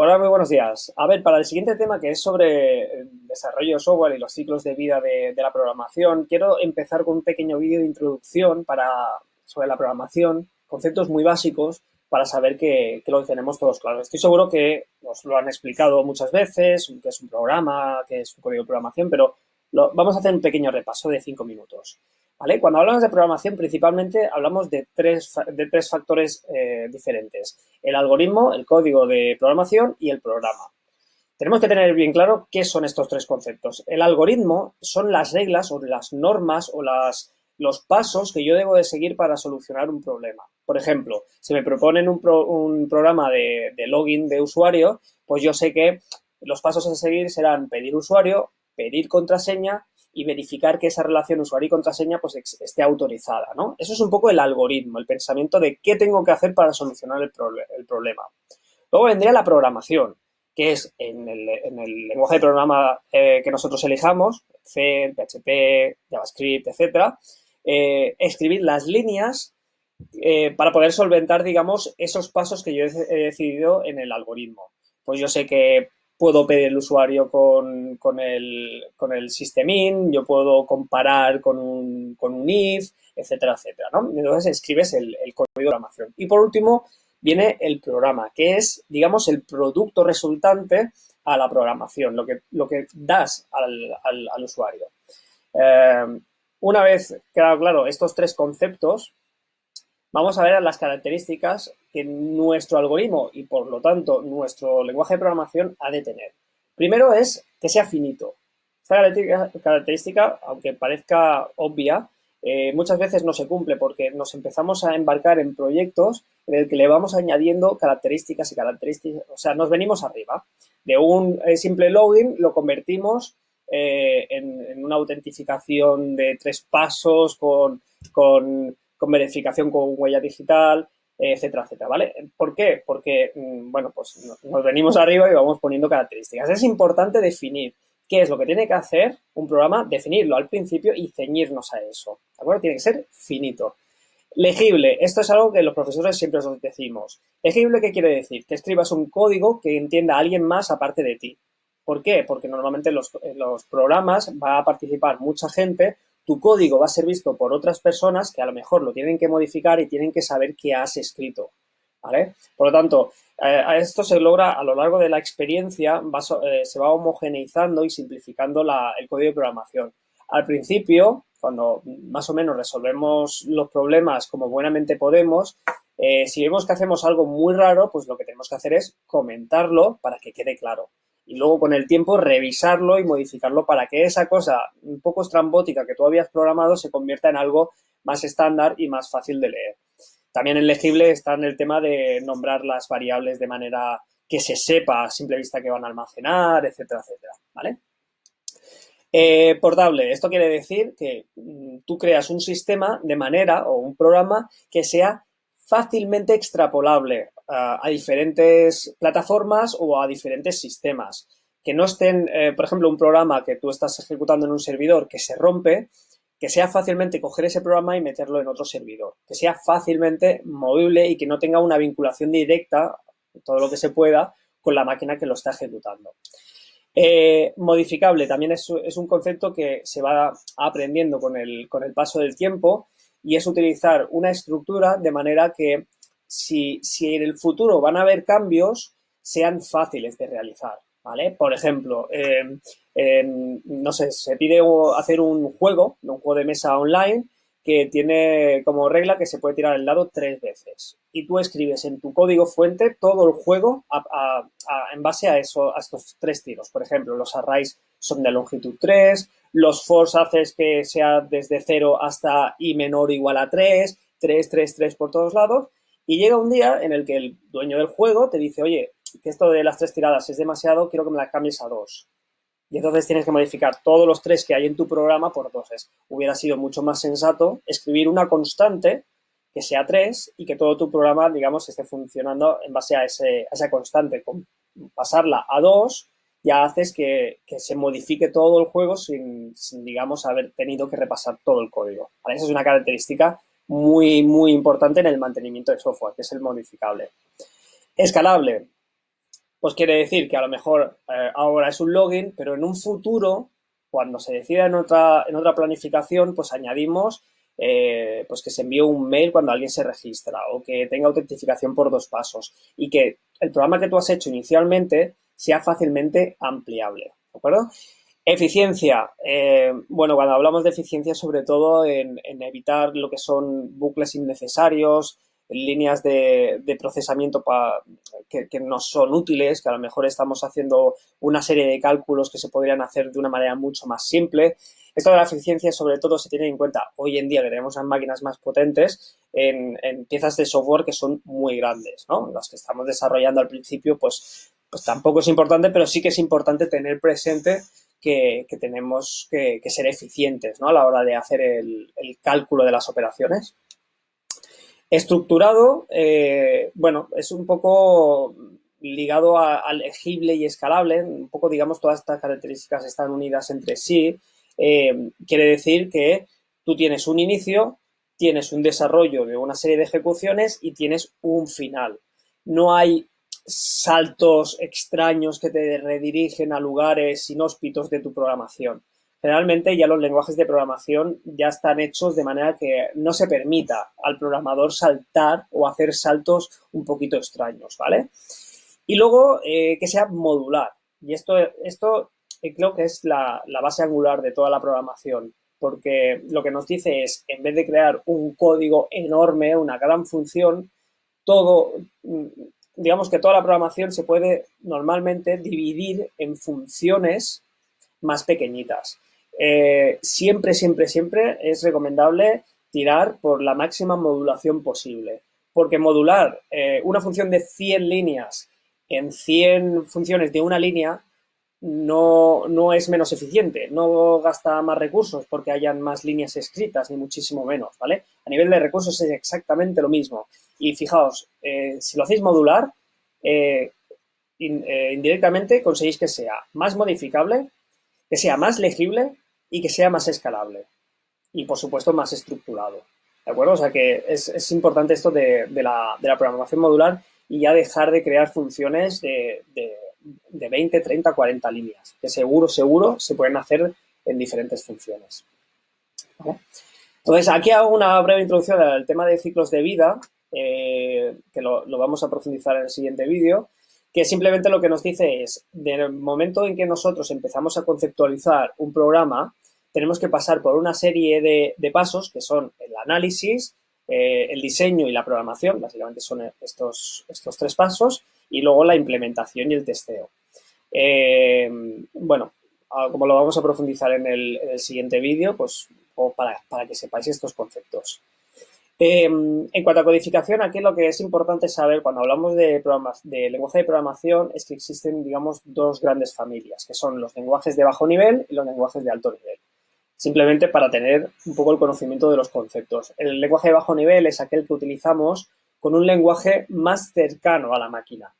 Hola, muy buenos días. A ver, para el siguiente tema, que es sobre el desarrollo de software y los ciclos de vida de la programación, quiero empezar con un pequeño vídeo de introducción sobre la programación, conceptos muy básicos para saber que lo tenemos todos claros. Estoy seguro que nos lo han explicado muchas veces, que es un programa, que es un código de programación, pero vamos a hacer un pequeño repaso de 5 minutos. ¿Vale? Cuando hablamos de programación, principalmente hablamos de tres factores diferentes: el algoritmo, el código de programación y el programa. Tenemos que tener bien claro qué son estos tres conceptos. El algoritmo son las reglas o las normas o los pasos que yo debo de seguir para solucionar un problema. Por ejemplo, si me proponen un programa de login de usuario, pues yo sé que los pasos a seguir serán pedir usuario, pedir contraseña y verificar que esa relación usuario y contraseña pues esté autorizada, ¿no? Eso es un poco el algoritmo, el pensamiento de qué tengo que hacer para solucionar el problema. Luego vendría la programación, que es en el lenguaje de programa que nosotros elijamos, C, PHP, JavaScript, etcétera, escribir las líneas para poder solventar, digamos, esos pasos que yo he decidido en el algoritmo. Pues yo sé que puedo pedir el usuario con el systemin, yo puedo comparar con un if, etcétera, etcétera, ¿no? Entonces escribes el código de programación. Y por último, viene el programa, que es, digamos, el producto resultante a la programación, lo que das al usuario. Una vez quedado claro estos tres conceptos, vamos a ver las características que nuestro algoritmo y, por lo tanto, nuestro lenguaje de programación ha de tener. Primero es que sea finito. Esta característica, aunque parezca obvia, muchas veces no se cumple porque nos empezamos a embarcar en proyectos en el que le vamos añadiendo características y características, o sea, nos venimos arriba. De un simple login lo convertimos en una autentificación de 3 pasos con verificación con huella digital, etcétera, etcétera, ¿vale? ¿Por qué? Porque, bueno, pues nos venimos arriba y vamos poniendo características. Es importante definir qué es lo que tiene que hacer un programa, definirlo al principio y ceñirnos a eso, ¿de acuerdo? Tiene que ser finito. Legible, esto es algo que los profesores siempre os decimos. Legible, ¿qué quiere decir? Que escribas un código que entienda a alguien más aparte de ti. ¿Por qué? Porque normalmente en los programas va a participar mucha gente, tu código va a ser visto por otras personas que a lo mejor lo tienen que modificar y tienen que saber qué has escrito, ¿vale? Por lo tanto, esto se logra a lo largo de la experiencia, se va homogeneizando y simplificando el código de programación. Al principio, cuando más o menos resolvemos los problemas como buenamente podemos, si vemos que hacemos algo muy raro, pues lo que tenemos que hacer es comentarlo para que quede claro. Y luego con el tiempo revisarlo y modificarlo para que esa cosa un poco estrambótica que tú habías programado se convierta en algo más estándar y más fácil de leer. También en legible está en el tema de nombrar las variables de manera que se sepa a simple vista que van a almacenar, etcétera, etcétera, ¿vale? Portable, esto quiere decir que tú creas un sistema de manera o un programa que sea fácilmente extrapolable a diferentes plataformas o a diferentes sistemas. Que no estén, por ejemplo, un programa que tú estás ejecutando en un servidor que se rompe, que sea fácilmente coger ese programa y meterlo en otro servidor. Que sea fácilmente movible y que no tenga una vinculación directa, todo lo que se pueda, con la máquina que lo está ejecutando. Modificable también es un concepto que se va aprendiendo con el paso del tiempo y es utilizar una estructura de manera que si en el futuro van a haber cambios, sean fáciles de realizar, ¿vale? Por ejemplo, no sé, se pide hacer un juego de mesa online que tiene como regla que se puede tirar el dado 3 veces. Y tú escribes en tu código fuente todo el juego en base a estos 3 tiros. Por ejemplo, los arrays son de longitud 3, los fors haces que sea desde 0 hasta i menor o igual a 3, 3, 3, 3 por todos lados. Y llega un día en el que el dueño del juego te dice, oye, que esto de las 3 tiradas es demasiado, quiero que me las cambies a 2. Y entonces tienes que modificar todos los 3 que hay en tu programa por 2. Hubiera sido mucho más sensato escribir una constante que sea 3 y que todo tu programa, digamos, esté funcionando en base a esa constante. Con pasarla a 2 ya haces que se modifique todo el juego sin, digamos, haber tenido que repasar todo el código, ¿vale? Esa es una característica muy, muy importante en el mantenimiento de software, que es el modificable. Escalable. Pues quiere decir que a lo mejor ahora es un login, pero en un futuro, cuando se decida en otra planificación, pues añadimos pues que se envíe un mail cuando alguien se registra o que tenga autentificación por 2 pasos y que el programa que tú has hecho inicialmente sea fácilmente ampliable, ¿de acuerdo? Eficiencia. Bueno, cuando hablamos de eficiencia, sobre todo en evitar lo que son bucles innecesarios, líneas de procesamiento que no son útiles, que a lo mejor estamos haciendo una serie de cálculos que se podrían hacer de una manera mucho más simple. Esto de la eficiencia, sobre todo, se tiene en cuenta hoy en día que tenemos máquinas más potentes en piezas de software que son muy grandes, ¿no? Las que estamos desarrollando al principio, pues tampoco es importante, pero sí que es importante tener presente que tenemos que ser eficientes, ¿no? A la hora de hacer el cálculo de las operaciones. Estructurado, bueno, es un poco ligado al legible y escalable, un poco, digamos, todas estas características están unidas entre sí. Quiere decir que tú tienes un inicio, tienes un desarrollo de una serie de ejecuciones y tienes un final. No hay saltos extraños que te redirigen a lugares inhóspitos de tu programación. Generalmente ya los lenguajes de programación ya están hechos de manera que no se permita al programador saltar o hacer saltos un poquito extraños, ¿vale? Y luego que sea modular. Y esto creo que es la base angular de toda la programación, porque lo que nos dice es, en vez de crear un código enorme, una gran función, todo, digamos que toda la programación se puede normalmente dividir en funciones más pequeñitas. Siempre, siempre, siempre es recomendable tirar por la máxima modulación posible, porque modular una función de 100 líneas en 100 funciones de una línea no es menos eficiente, no gasta más recursos porque hayan más líneas escritas, ni muchísimo menos, ¿vale? A nivel de recursos es exactamente lo mismo. Y fijaos, si lo hacéis modular, indirectamente conseguís que sea más modificable, que sea más legible y que sea más escalable. Y, por supuesto, más estructurado. ¿De acuerdo? O sea que es importante esto de la programación modular y ya dejar de crear funciones de 20, 30, 40 líneas, que seguro se pueden hacer en diferentes funciones. ¿Vale? Entonces, aquí hago una breve introducción al tema de ciclos de vida, que lo vamos a profundizar en el siguiente vídeo, que simplemente lo que nos dice es, del momento en que nosotros empezamos a conceptualizar un programa, tenemos que pasar por una serie de pasos que son el análisis, el diseño y la programación, básicamente son estos 3 pasos, y luego la implementación y el testeo. Bueno, como lo vamos a profundizar en el siguiente vídeo, pues para que sepáis estos conceptos. En cuanto a codificación, aquí lo que es importante saber cuando hablamos de lenguaje de programación es que existen, digamos, 2 grandes familias, que son los lenguajes de bajo nivel y los lenguajes de alto nivel. Simplemente para tener un poco el conocimiento de los conceptos. El lenguaje de bajo nivel es aquel que utilizamos con un lenguaje más cercano a la máquina.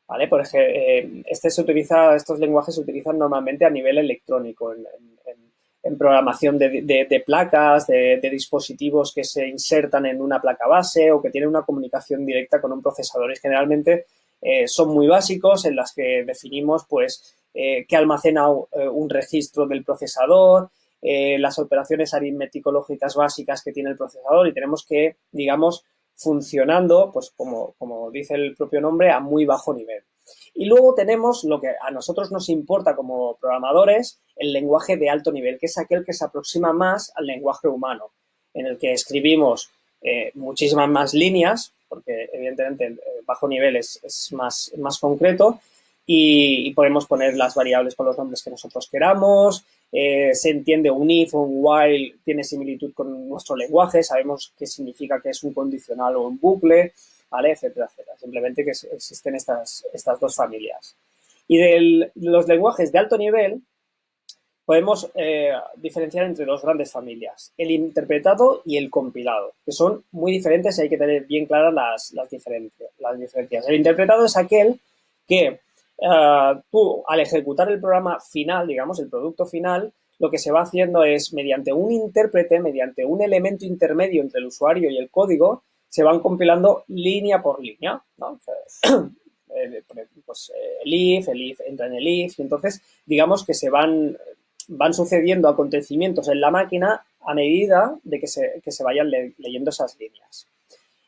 ¿Vale? Por ejemplo, estos lenguajes se utilizan normalmente a nivel electrónico, en programación de placas, de dispositivos que se insertan en una placa base o que tienen una comunicación directa con un procesador. Y generalmente son muy básicos, en las que definimos pues qué almacena un registro del procesador, las operaciones aritmético-lógicas básicas que tiene el procesador, y tenemos que, digamos, funcionando, pues como dice el propio nombre, a muy bajo nivel. Y luego tenemos lo que a nosotros nos importa como programadores, el lenguaje de alto nivel, que es aquel que se aproxima más al lenguaje humano, en el que escribimos muchísimas más líneas, porque evidentemente el bajo nivel es más concreto, y podemos poner las variables con los nombres que nosotros queramos, se entiende un if o un while, tiene similitud con nuestro lenguaje, sabemos qué significa que es un condicional o un bucle, ¿vale? Etcétera, etcétera. Simplemente que existen estas 2 familias. Y de los lenguajes de alto nivel podemos diferenciar entre 2 grandes familias, el interpretado y el compilado, que son muy diferentes y hay que tener bien claras las diferencias. El interpretado es aquel que tú, al ejecutar el programa final, digamos, el producto final, lo que se va haciendo es, mediante un intérprete, mediante un elemento intermedio entre el usuario y el código, se van compilando línea por línea, ¿no? el if entra en el if, y entonces digamos que van sucediendo acontecimientos en la máquina a medida de que se vayan leyendo esas líneas.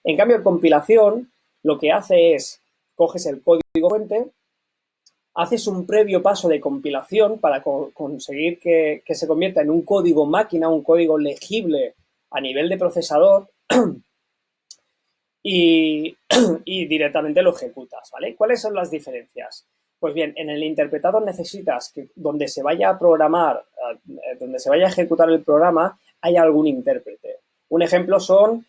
En cambio, en compilación, lo que hace es, coges el código fuente, haces un previo paso de compilación para conseguir que se convierta en un código máquina, un código legible a nivel de procesador y directamente lo ejecutas, ¿vale? ¿Cuáles son las diferencias? Pues bien, en el interpretador necesitas que donde se vaya a programar, donde se vaya a ejecutar el programa, haya algún intérprete. Un ejemplo son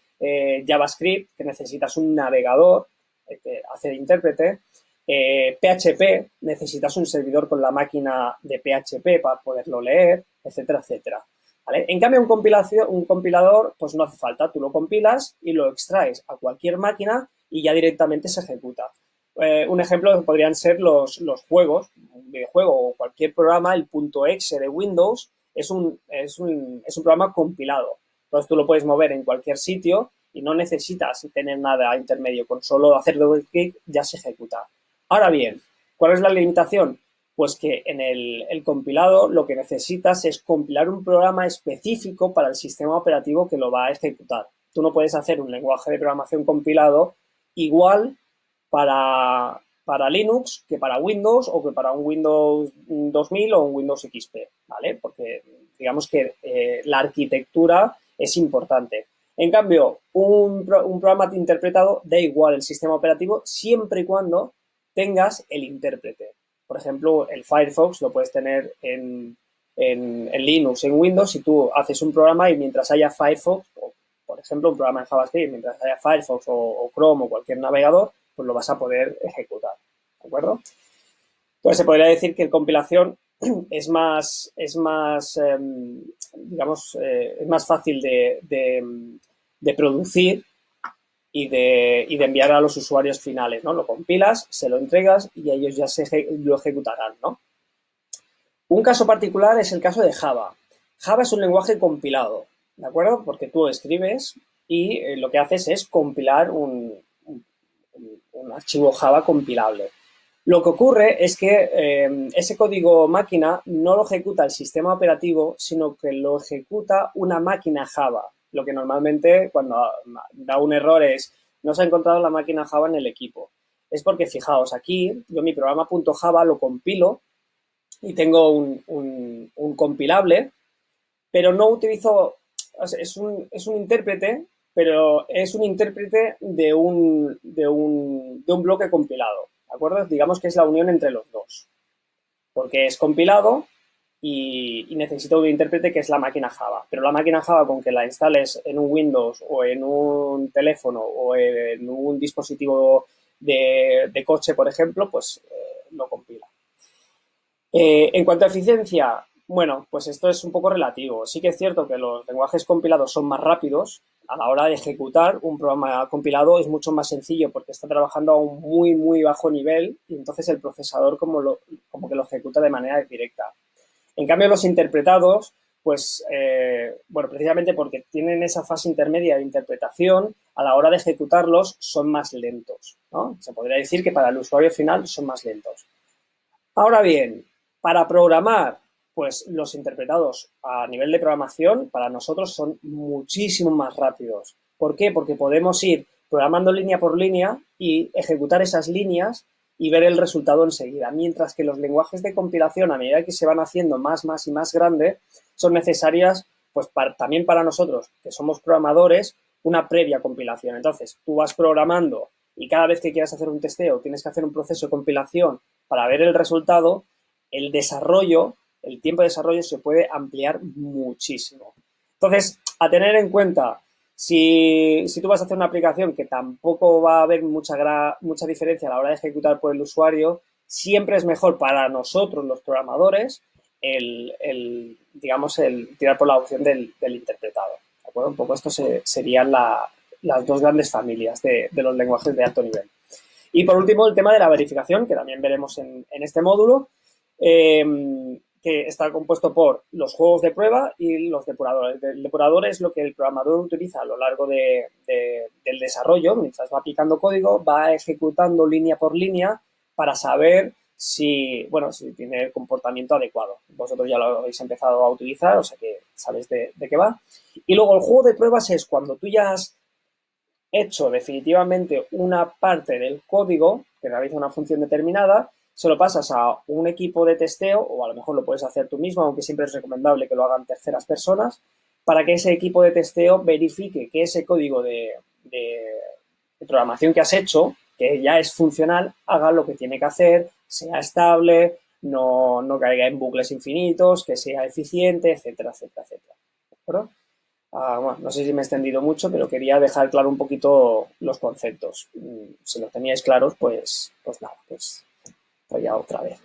JavaScript, que necesitas un navegador que hace de intérprete. PHP, necesitas un servidor con la máquina de PHP para poderlo leer, etcétera, etcétera. ¿Vale? En cambio, un compilador, pues no hace falta. Tú lo compilas y lo extraes a cualquier máquina y ya directamente se ejecuta. Un ejemplo podrían ser los juegos, un videojuego o cualquier programa, el .exe de Windows es un programa compilado. Entonces tú lo puedes mover en cualquier sitio y no necesitas tener nada intermedio. Con solo hacer doble clic ya se ejecuta. Ahora bien, ¿cuál es la limitación? Pues que en el compilado lo que necesitas es compilar un programa específico para el sistema operativo que lo va a ejecutar. Tú no puedes hacer un lenguaje de programación compilado igual para Linux que para Windows o que para un Windows 2000 o un Windows XP, ¿vale? Porque digamos que la arquitectura es importante. En cambio, un programa interpretado da igual el sistema operativo siempre y cuando tengas el intérprete. Por ejemplo, el Firefox lo puedes tener en Linux, en Windows, si tú haces un programa y mientras haya Firefox, o por ejemplo, un programa en JavaScript, mientras haya Firefox o Chrome o cualquier navegador, pues lo vas a poder ejecutar, ¿de acuerdo? Entonces, se podría decir que en compilación es más fácil de producir y de enviar a los usuarios finales, ¿no? Lo compilas, se lo entregas y ellos ya lo ejecutarán, ¿no? Un caso particular es el caso de Java. Java es un lenguaje compilado, ¿de acuerdo? Porque tú escribes y lo que haces es compilar un archivo Java compilable. Lo que ocurre es que ese código máquina no lo ejecuta el sistema operativo, sino que lo ejecuta una máquina Java. Lo que normalmente cuando da un error es no se ha encontrado la máquina Java en el equipo. Es porque, fijaos, aquí yo mi programa .java lo compilo y tengo un compilable, pero no utilizo, o sea, es un intérprete, pero es un intérprete de un bloque compilado, ¿de acuerdo? Digamos que es la unión entre los dos, porque es compilado y necesito un intérprete que es la máquina Java. Pero la máquina Java, con que la instales en un Windows o en un teléfono o en un dispositivo de coche, por ejemplo, pues lo compila. En cuanto a eficiencia, bueno, pues esto es un poco relativo. Sí que es cierto que los lenguajes compilados son más rápidos. A la hora de ejecutar un programa compilado es mucho más sencillo porque está trabajando a un muy, muy bajo nivel y entonces el procesador como que lo ejecuta de manera directa. En cambio, los interpretados, pues, bueno, precisamente porque tienen esa fase intermedia de interpretación, a la hora de ejecutarlos son más lentos, ¿no? Se podría decir que para el usuario final son más lentos. Ahora bien, para programar, pues los interpretados a nivel de programación para nosotros son muchísimo más rápidos. ¿Por qué? Porque podemos ir programando línea por línea y ejecutar esas líneas y ver el resultado enseguida. Mientras que los lenguajes de compilación, a medida que se van haciendo más y más grandes, son necesarias, pues también para nosotros, que somos programadores, una previa compilación. Entonces, tú vas programando y cada vez que quieras hacer un testeo tienes que hacer un proceso de compilación para ver el resultado, el desarrollo, el tiempo de desarrollo se puede ampliar muchísimo. Entonces, a tener en cuenta, si tú vas a hacer una aplicación que tampoco va a haber mucha diferencia a la hora de ejecutar por el usuario, siempre es mejor para nosotros, los programadores, digamos, el tirar por la opción del interpretado. ¿De acuerdo? Un poco esto serían las dos grandes familias de los lenguajes de alto nivel. Y por último, el tema de la verificación, que también veremos en este módulo. que está compuesto por los juegos de prueba y los depuradores. El depurador es lo que el programador utiliza a lo largo del desarrollo, mientras va aplicando código, va ejecutando línea por línea para saber si tiene el comportamiento adecuado. Vosotros ya lo habéis empezado a utilizar, o sea que sabéis de qué va. Y luego el juego de pruebas es cuando tú ya has hecho definitivamente una parte del código que realiza una función determinada, se lo pasas a un equipo de testeo, o a lo mejor lo puedes hacer tú mismo, aunque siempre es recomendable que lo hagan terceras personas, para que ese equipo de testeo verifique que ese código de programación que has hecho, que ya es funcional, haga lo que tiene que hacer, sea estable, no caiga en bucles infinitos, que sea eficiente, etcétera, etcétera, etcétera. ¿De acuerdo? Bueno, no sé si me he extendido mucho, pero quería dejar claro un poquito los conceptos. Si los teníais claros, pues nada, pues ya otra vez.